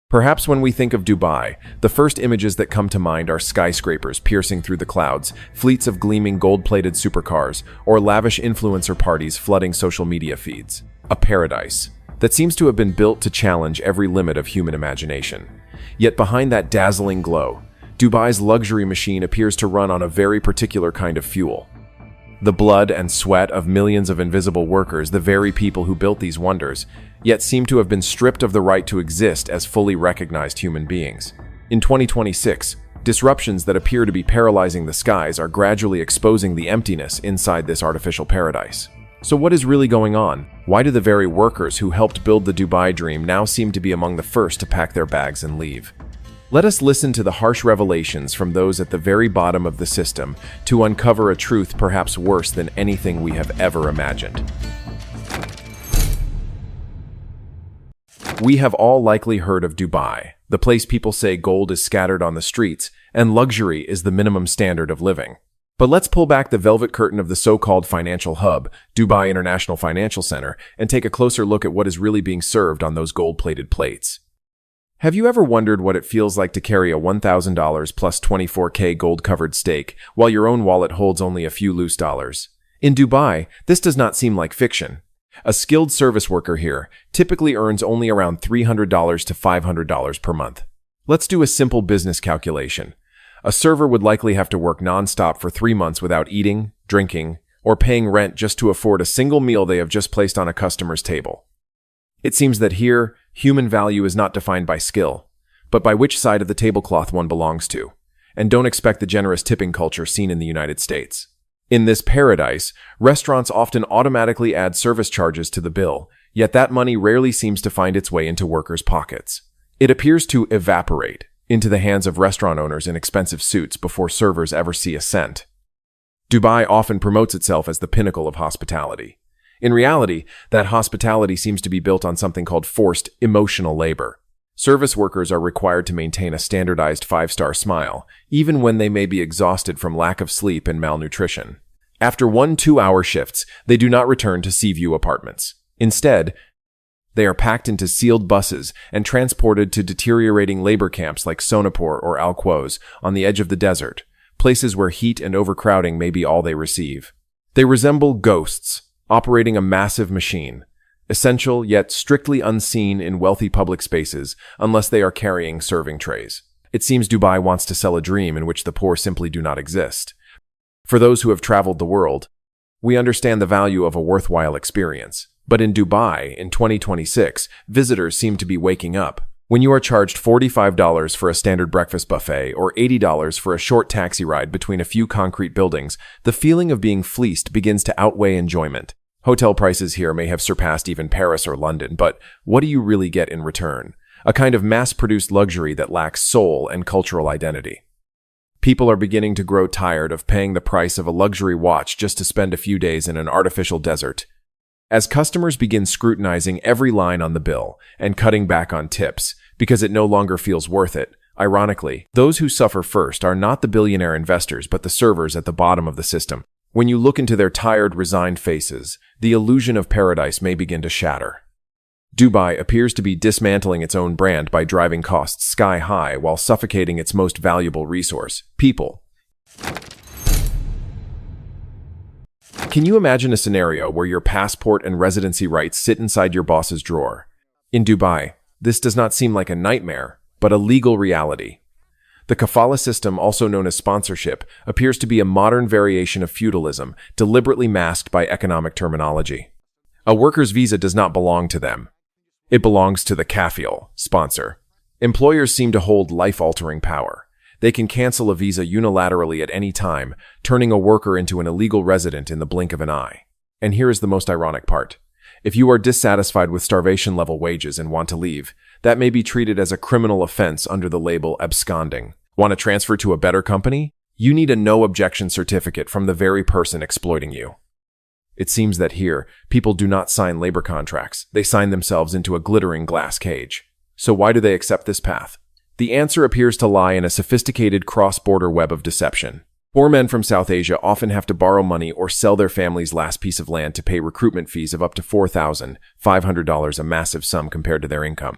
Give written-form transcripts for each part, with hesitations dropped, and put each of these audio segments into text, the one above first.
Perhaps when we think of Dubai, the first images that come to mind are skyscrapers piercing through the clouds, fleets of gleaming gold-plated supercars, or lavish influencer parties flooding social media feeds. A paradise that seems to have been built to challenge every limit of human imagination. Yet behind that dazzling glow, Dubai's luxury machine appears to run on a very particular kind of fuel. The blood and sweat of millions of invisible workers, the very people who built these wonders, yet seem to have been stripped of the right to exist as fully recognized human beings. In 2026, disruptions that appear to be paralyzing the skies are gradually exposing the emptiness inside this artificial paradise. So what is really going on? Why do the very workers who helped build the Dubai dream now seem to be among the first to pack their bags and leave? Let us listen to the harsh revelations from those at the very bottom of the system to uncover a truth perhaps worse than anything we have ever imagined. We have all likely heard of Dubai, the place people say gold is scattered on the streets and luxury is the minimum standard of living. But let's pull back the velvet curtain of the so-called financial hub, Dubai International Financial Center, and take a closer look at what is really being served on those gold-plated plates. Have you ever wondered what it feels like to carry a $1,000 plus 24K gold-covered steak while your own wallet holds only a few loose dollars? In Dubai, this does not seem like fiction. A skilled service worker here typically earns only around $300 to $500 per month. Let's do a simple business calculation. A server would likely have to work non-stop for 3 months without eating, drinking, or paying rent just to afford a single meal they have just placed on a customer's table. It seems that here, human value is not defined by skill, but by which side of the tablecloth one belongs to. And don't expect the generous tipping culture seen in the United States. In this paradise, restaurants often automatically add service charges to the bill, yet that money rarely seems to find its way into workers' pockets. It appears to evaporate into the hands of restaurant owners in expensive suits before servers ever see a cent. Dubai often promotes itself as the pinnacle of hospitality. In reality, that hospitality seems to be built on something called forced emotional labor. Service workers are required to maintain a standardized 5-star smile, even when they may be exhausted from lack of sleep and malnutrition. After 1 2-hour shifts, they do not return to Seaview apartments. Instead, they are packed into sealed buses and transported to deteriorating labor camps like Sonapur or Al Quoz on the edge of the desert, places where heat and overcrowding may be all they receive. They resemble ghosts, operating a massive machine, essential yet strictly unseen in wealthy public spaces unless they are carrying serving trays. It seems Dubai wants to sell a dream in which the poor simply do not exist. For those who have traveled the world, we understand the value of a worthwhile experience. But in Dubai, in 2026, visitors seem to be waking up. When you are charged $45 for a standard breakfast buffet or $80 for a short taxi ride between a few concrete buildings, the feeling of being fleeced begins to outweigh enjoyment. Hotel prices here may have surpassed even Paris or London, but what do you really get in return? A kind of mass-produced luxury that lacks soul and cultural identity. People are beginning to grow tired of paying the price of a luxury watch just to spend a few days in an artificial desert. As customers begin scrutinizing every line on the bill and cutting back on tips because it no longer feels worth it, ironically, those who suffer first are not the billionaire investors but the servers at the bottom of the system. When you look into their tired, resigned faces, the illusion of paradise may begin to shatter. Dubai appears to be dismantling its own brand by driving costs sky high while suffocating its most valuable resource, people. Can you imagine a scenario where your passport and residency rights sit inside your boss's drawer? In Dubai, this does not seem like a nightmare, but a legal reality. The kafala system, also known as sponsorship, appears to be a modern variation of feudalism, deliberately masked by economic terminology. A worker's visa does not belong to them. It belongs to the kafil, sponsor. Employers seem to hold life-altering power. They can cancel a visa unilaterally at any time, turning a worker into an illegal resident in the blink of an eye. And here is the most ironic part. If you are dissatisfied with starvation-level wages and want to leave, that may be treated as a criminal offense under the label absconding. Want to transfer to a better company? You need a no-objection certificate from the very person exploiting you. It seems that here, people do not sign labor contracts. They sign themselves into a glittering glass cage. So why do they accept this path? The answer appears to lie in a sophisticated cross-border web of deception. Poor men from South Asia often have to borrow money or sell their family's last piece of land to pay recruitment fees of up to $4,500, a massive sum compared to their income.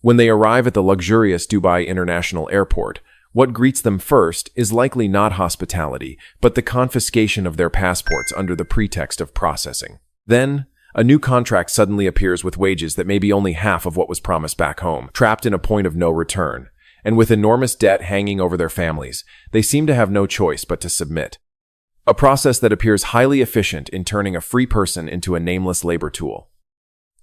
When they arrive at the luxurious Dubai International Airport, what greets them first is likely not hospitality, but the confiscation of their passports under the pretext of processing. Then, a new contract suddenly appears with wages that may be only half of what was promised back home, trapped in a point of no return. And with enormous debt hanging over their families, they seem to have no choice but to submit. A process that appears highly efficient in turning a free person into a nameless labor tool.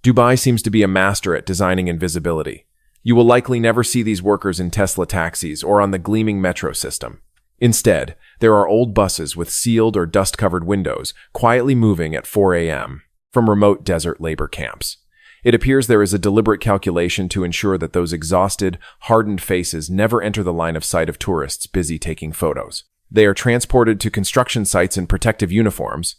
Dubai seems to be a master at designing invisibility. You will likely never see these workers in Tesla taxis or on the gleaming metro system. Instead, there are old buses with sealed or dust-covered windows quietly moving at 4 a.m. from remote desert labor camps. It appears there is a deliberate calculation to ensure that those exhausted, hardened faces never enter the line of sight of tourists busy taking photos. They are transported to construction sites in protective uniforms,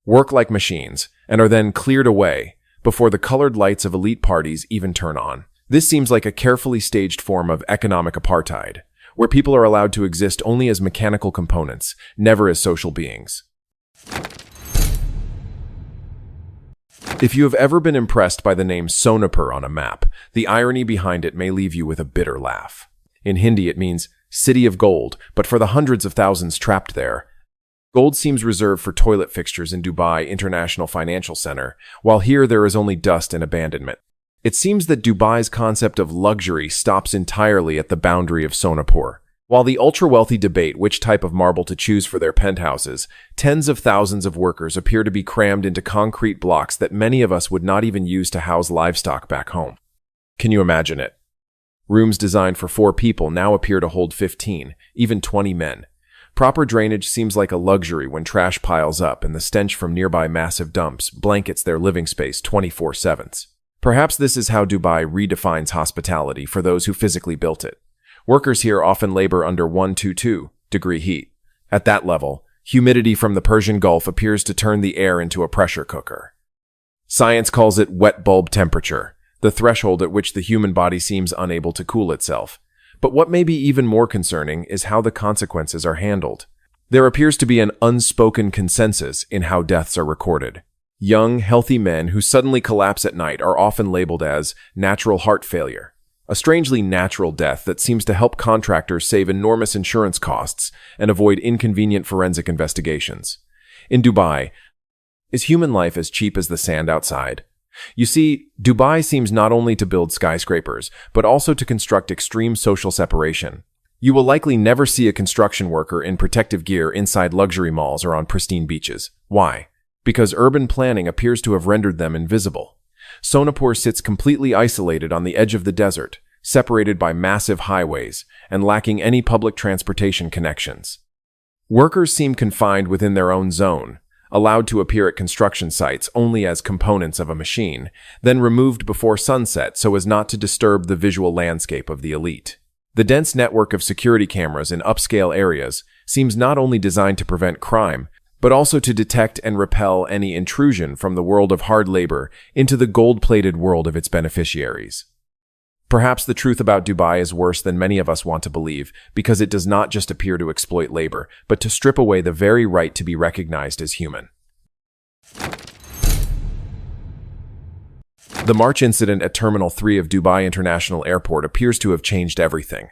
work like machines, and are then cleared away before the colored lights of elite parties even turn on. This seems like a carefully staged form of economic apartheid, where people are allowed to exist only as mechanical components, never as social beings. If you have ever been impressed by the name Sonepur on a map, the irony behind it may leave you with a bitter laugh. In Hindi, it means city of gold, but for the hundreds of thousands trapped there, gold seems reserved for toilet fixtures in Dubai International Financial Center, while here there is only dust and abandonment. It seems that Dubai's concept of luxury stops entirely at the boundary of Sonepur. While the ultra-wealthy debate which type of marble to choose for their penthouses, tens of thousands of workers appear to be crammed into concrete blocks that many of us would not even use to house livestock back home. Can you imagine it? Rooms designed for 4 people now appear to hold 15, even 20 men. Proper drainage seems like a luxury when trash piles up and the stench from nearby massive dumps blankets their living space 24/7. Perhaps this is how Dubai redefines hospitality for those who physically built it. Workers here often labor under 122-degree heat. At that level, humidity from the Persian Gulf appears to turn the air into a pressure cooker. Science calls it wet bulb temperature, the threshold at which the human body seems unable to cool itself. But what may be even more concerning is how the consequences are handled. There appears to be an unspoken consensus in how deaths are recorded. Young, healthy men who suddenly collapse at night are often labeled as natural heart failure, a strangely natural death that seems to help contractors save enormous insurance costs and avoid inconvenient forensic investigations. In Dubai, is human life as cheap as the sand outside? You see, Dubai seems not only to build skyscrapers, but also to construct extreme social separation. You will likely never see a construction worker in protective gear inside luxury malls or on pristine beaches. Why? Because urban planning appears to have rendered them invisible. Sonepur sits completely isolated on the edge of the desert, separated by massive highways and lacking any public transportation connections. Workers seem confined within their own zone, allowed to appear at construction sites only as components of a machine, then removed before sunset so as not to disturb the visual landscape of the elite. The dense network of security cameras in upscale areas seems not only designed to prevent crime, but also to detect and repel any intrusion from the world of hard labor into the gold-plated world of its beneficiaries. Perhaps the truth about Dubai is worse than many of us want to believe, because it does not just appear to exploit labor, but to strip away the very right to be recognized as human. The March incident at Terminal 3 of Dubai International Airport appears to have changed everything.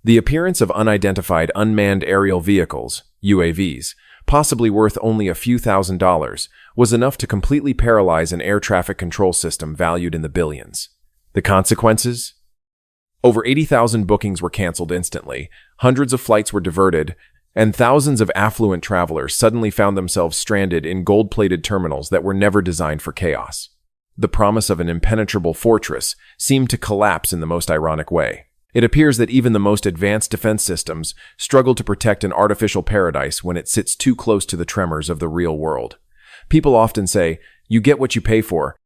The appearance of unidentified unmanned aerial vehicles, UAVs, possibly worth only a few $1,000s, was enough to completely paralyze an air traffic control system valued in the billions. The consequences? Over 80,000 bookings were canceled instantly, hundreds of flights were diverted, and thousands of affluent travelers suddenly found themselves stranded in gold-plated terminals that were never designed for chaos. The promise of an impenetrable fortress seemed to collapse in the most ironic way. It appears that even the most advanced defense systems struggle to protect an artificial paradise when it sits too close to the tremors of the real world. People often say, "You get what you pay for,"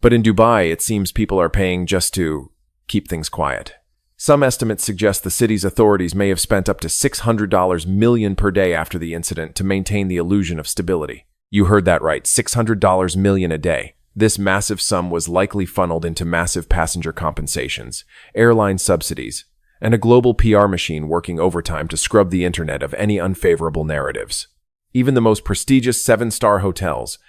but in Dubai, it seems people are paying just to keep things quiet. Some estimates suggest the city's authorities may have spent up to $600 million per day after the incident to maintain the illusion of stability. You heard that right, $600 million a day. This massive sum was likely funneled into massive passenger compensations, airline subsidies, and a global PR machine working overtime to scrub the internet of any unfavorable narratives. Even the most prestigious 7-star hotels,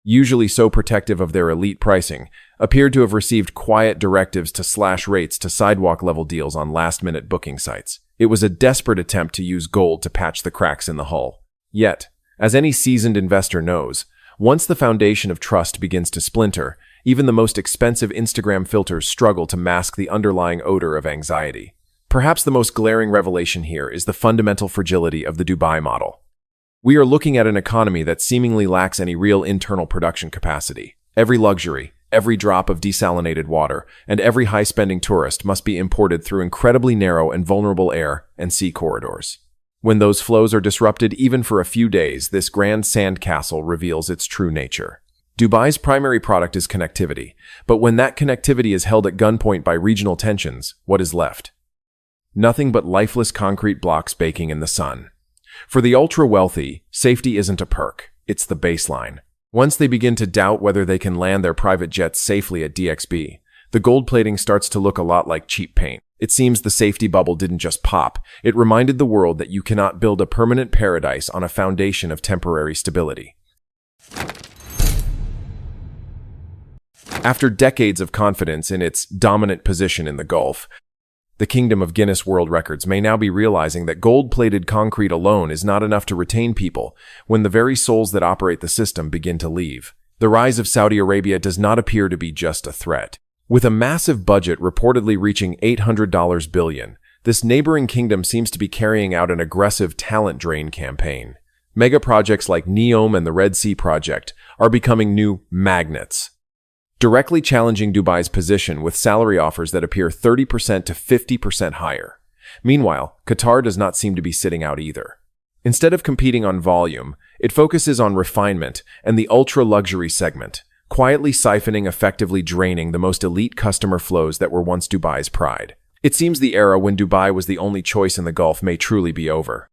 usually so protective of their elite pricing, appeared to have received quiet directives to slash rates to sidewalk-level deals on last-minute booking sites. It was a desperate attempt to use gold to patch the cracks in the hull. Yet, as any seasoned investor knows, once the foundation of trust begins to splinter, even the most expensive Instagram filters struggle to mask the underlying odor of anxiety. Perhaps the most glaring revelation here is the fundamental fragility of the Dubai model. We are looking at an economy that seemingly lacks any real internal production capacity. Every luxury, every drop of desalinated water, and every high-spending tourist must be imported through incredibly narrow and vulnerable air and sea corridors. When those flows are disrupted even for a few days, this grand sandcastle reveals its true nature. Dubai's primary product is connectivity, but when that connectivity is held at gunpoint by regional tensions, what is left? Nothing but lifeless concrete blocks baking in the sun. For the ultra-wealthy, safety isn't a perk, it's the baseline. Once they begin to doubt whether they can land their private jets safely at DXB, the gold plating starts to look a lot like cheap paint. It seems the safety bubble didn't just pop, it reminded the world that you cannot build a permanent paradise on a foundation of temporary stability. After decades of confidence in its dominant position in the Gulf, the Kingdom of Guinness World Records may now be realizing that gold-plated concrete alone is not enough to retain people when the very souls that operate the system begin to leave. The rise of Saudi Arabia does not appear to be just a threat. With a massive budget reportedly reaching $800 billion, this neighboring kingdom seems to be carrying out an aggressive talent drain campaign. Mega projects like NEOM and the Red Sea Project are becoming new magnets, directly challenging Dubai's position with salary offers that appear 30% to 50% higher. Meanwhile, Qatar does not seem to be sitting out either. Instead of competing on volume, it focuses on refinement and the ultra-luxury segment, quietly siphoning, effectively draining the most elite customer flows that were once Dubai's pride. It seems the era when Dubai was the only choice in the Gulf may truly be over.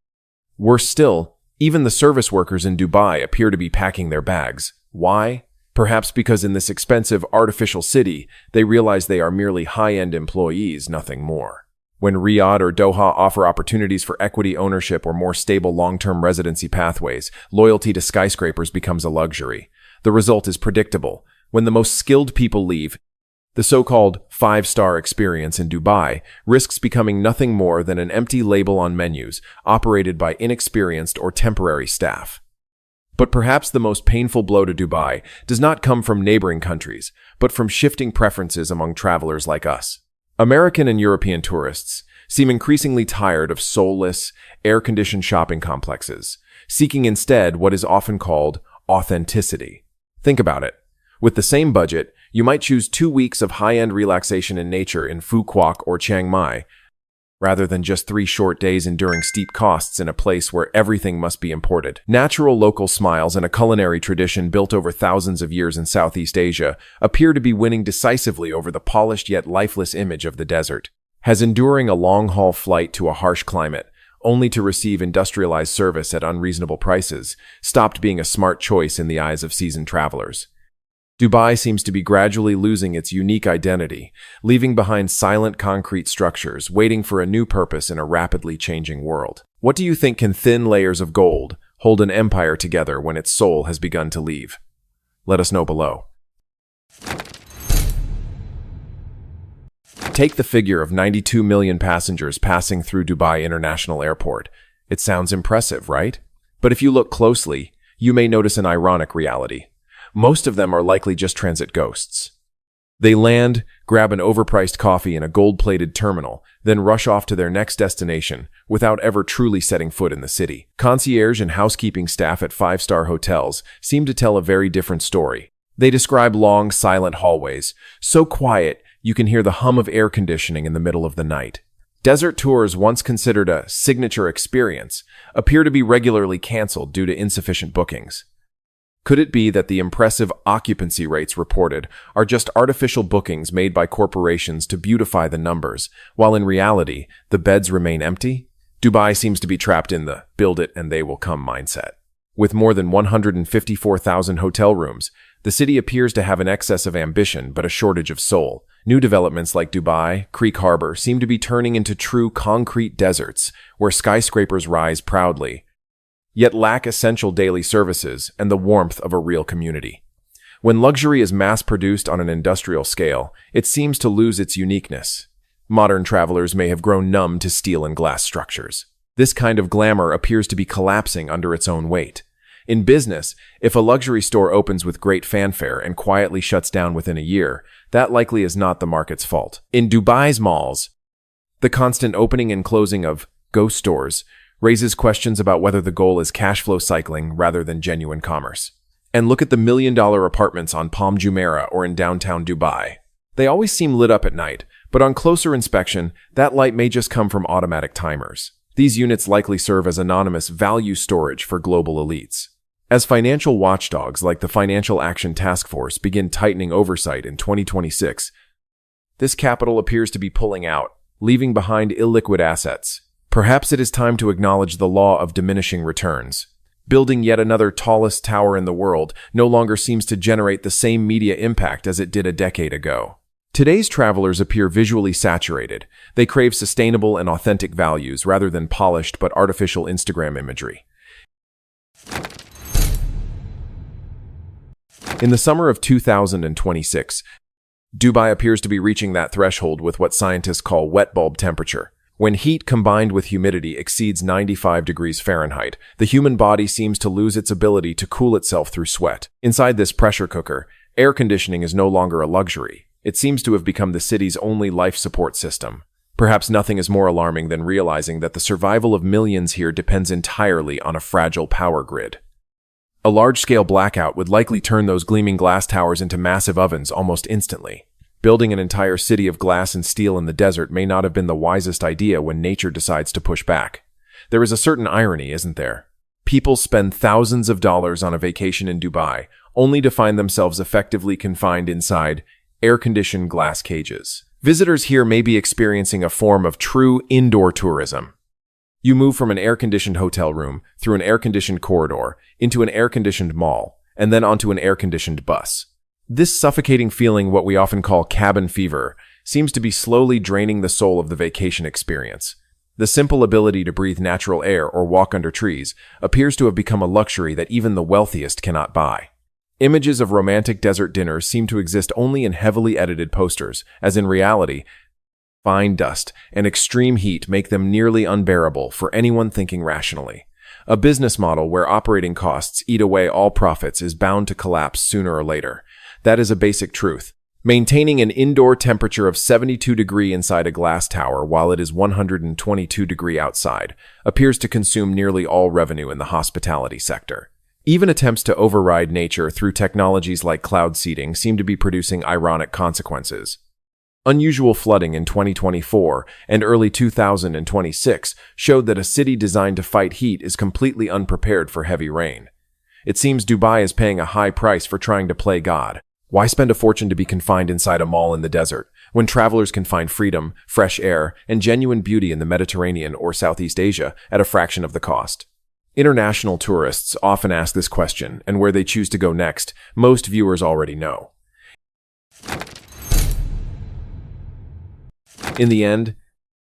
Worse still, even the service workers in Dubai appear to be packing their bags. Why? Perhaps because in this expensive, artificial city, they realize they are merely high-end employees, nothing more. When Riyadh or Doha offer opportunities for equity ownership or more stable long-term residency pathways, loyalty to skyscrapers becomes a luxury. The result is predictable. When the most skilled people leave, the so-called five-star experience in Dubai risks becoming nothing more than an empty label on menus operated by inexperienced or temporary staff. But perhaps the most painful blow to Dubai does not come from neighboring countries, but from shifting preferences among travelers like us. American and European tourists seem increasingly tired of soulless, air-conditioned shopping complexes, seeking instead what is often called authenticity. Think about it. With the same budget, you might choose 2 weeks of high-end relaxation in nature in Phu Quoc or Chiang Mai, rather than just 3 short days enduring steep costs in a place where everything must be imported. Natural local smiles and a culinary tradition built over thousands of years in Southeast Asia appear to be winning decisively over the polished yet lifeless image of the desert. Has enduring a long-haul flight to a harsh climate, only to receive industrialized service at unreasonable prices, stopped being a smart choice in the eyes of seasoned travelers? Dubai seems to be gradually losing its unique identity, leaving behind silent concrete structures, waiting for a new purpose in a rapidly changing world. What do you think can thin layers of gold hold an empire together when its soul has begun to leave? Let us know below. Take the figure of 92 million passengers passing through Dubai International Airport. It sounds impressive, right? But if you look closely, you may notice an ironic reality. Most of them are likely just transit ghosts. They land, grab an overpriced coffee in a gold-plated terminal, then rush off to their next destination without ever truly setting foot in the city. Concierge and housekeeping staff at 5-star hotels seem to tell a very different story. They describe long, silent hallways, so quiet you can hear the hum of air conditioning in the middle of the night. Desert tours, once considered a signature experience, appear to be regularly canceled due to insufficient bookings. Could it be that the impressive occupancy rates reported are just artificial bookings made by corporations to beautify the numbers, while in reality, the beds remain empty? Dubai seems to be trapped in the build it and they will come mindset. With more than 154,000 hotel rooms, the city appears to have an excess of ambition but a shortage of soul. New developments like Dubai, Creek Harbor seem to be turning into true concrete deserts where skyscrapers rise proudly, yet lack essential daily services and the warmth of a real community. When luxury is mass-produced on an industrial scale, it seems to lose its uniqueness. Modern travelers may have grown numb to steel and glass structures. This kind of glamour appears to be collapsing under its own weight. In business, if a luxury store opens with great fanfare and quietly shuts down within a year, that likely is not the market's fault. In Dubai's malls, the constant opening and closing of ghost stores raises questions about whether the goal is cash flow cycling rather than genuine commerce. And look at the million-dollar apartments on Palm Jumeirah or in downtown Dubai. They always seem lit up at night, but on closer inspection, that light may just come from automatic timers. These units likely serve as anonymous value storage for global elites. As financial watchdogs like the Financial Action Task Force begin tightening oversight in 2026, this capital appears to be pulling out, leaving behind illiquid assets. Perhaps it is time to acknowledge the law of diminishing returns. Building yet another tallest tower in the world no longer seems to generate the same media impact as it did a decade ago. Today's travelers appear visually saturated. They crave sustainable and authentic values rather than polished but artificial Instagram imagery. In the summer of 2026, Dubai appears to be reaching that threshold with what scientists call wet bulb temperature. When heat combined with humidity exceeds 95 degrees Fahrenheit, the human body seems to lose its ability to cool itself through sweat. Inside this pressure cooker, air conditioning is no longer a luxury. It seems to have become the city's only life support system. Perhaps nothing is more alarming than realizing that the survival of millions here depends entirely on a fragile power grid. A large-scale blackout would likely turn those gleaming glass towers into massive ovens almost instantly. Building an entire city of glass and steel in the desert may not have been the wisest idea when nature decides to push back. There is a certain irony, isn't there? People spend thousands of dollars on a vacation in Dubai, only to find themselves effectively confined inside air-conditioned glass cages. Visitors here may be experiencing a form of true indoor tourism. You move from an air-conditioned hotel room, through an air-conditioned corridor, into an air-conditioned mall, and then onto an air-conditioned bus. This suffocating feeling, what we often call cabin fever, seems to be slowly draining the soul of the vacation experience. The simple ability to breathe natural air or walk under trees appears to have become a luxury that even the wealthiest cannot buy. Images of romantic desert dinners seem to exist only in heavily edited posters, as in reality, fine dust and extreme heat make them nearly unbearable for anyone thinking rationally. A business model where operating costs eat away all profits is bound to collapse sooner or later. That is a basic truth. Maintaining an indoor temperature of 72 degrees inside a glass tower while it is 122 degrees outside appears to consume nearly all revenue in the hospitality sector. Even attempts to override nature through technologies like cloud seeding seem to be producing ironic consequences. Unusual flooding in 2024 and early 2026 showed that a city designed to fight heat is completely unprepared for heavy rain. It seems Dubai is paying a high price for trying to play God. Why spend a fortune to be confined inside a mall in the desert, when travelers can find freedom, fresh air, and genuine beauty in the Mediterranean or Southeast Asia at a fraction of the cost? International tourists often ask this question, and where they choose to go next, most viewers already know. In the end,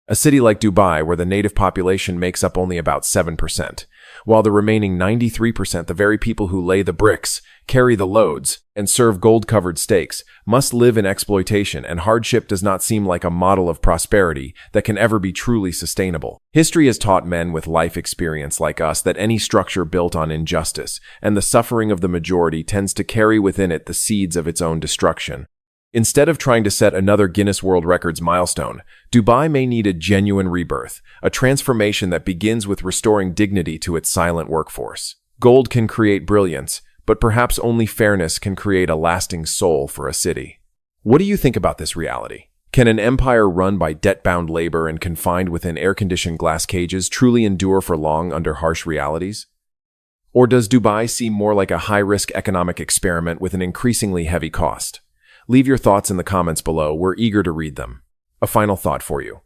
a city like Dubai, where the native population makes up only about 7%, while the remaining 93%, the very people who lay the bricks, carry the loads, and serve gold-covered steaks, must live in exploitation, and hardship does not seem like a model of prosperity that can ever be truly sustainable. History has taught men with life experience like us that any structure built on injustice and the suffering of the majority tends to carry within it the seeds of its own destruction. Instead of trying to set another Guinness World Records milestone, Dubai may need a genuine rebirth, a transformation that begins with restoring dignity to its silent workforce. Gold can create brilliance, but perhaps only fairness can create a lasting soul for a city. What do you think about this reality? Can an empire run by debt-bound labor and confined within air-conditioned glass cages truly endure for long under harsh realities? Or does Dubai seem more like a high-risk economic experiment with an increasingly heavy cost? Leave your thoughts in the comments below. We're eager to read them. A final thought for you.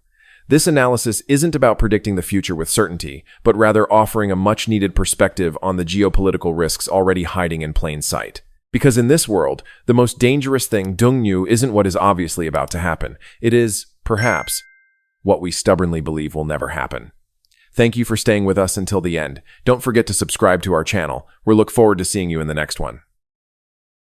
This analysis isn't about predicting the future with certainty, but rather offering a much-needed perspective on the geopolitical risks already hiding in plain sight. Because in this world, the most dangerous thing, Dongnu, isn't what is obviously about to happen. It is, perhaps, what we stubbornly believe will never happen. Thank you for staying with us until the end. Don't forget to subscribe to our channel. We look forward to seeing you in the next one.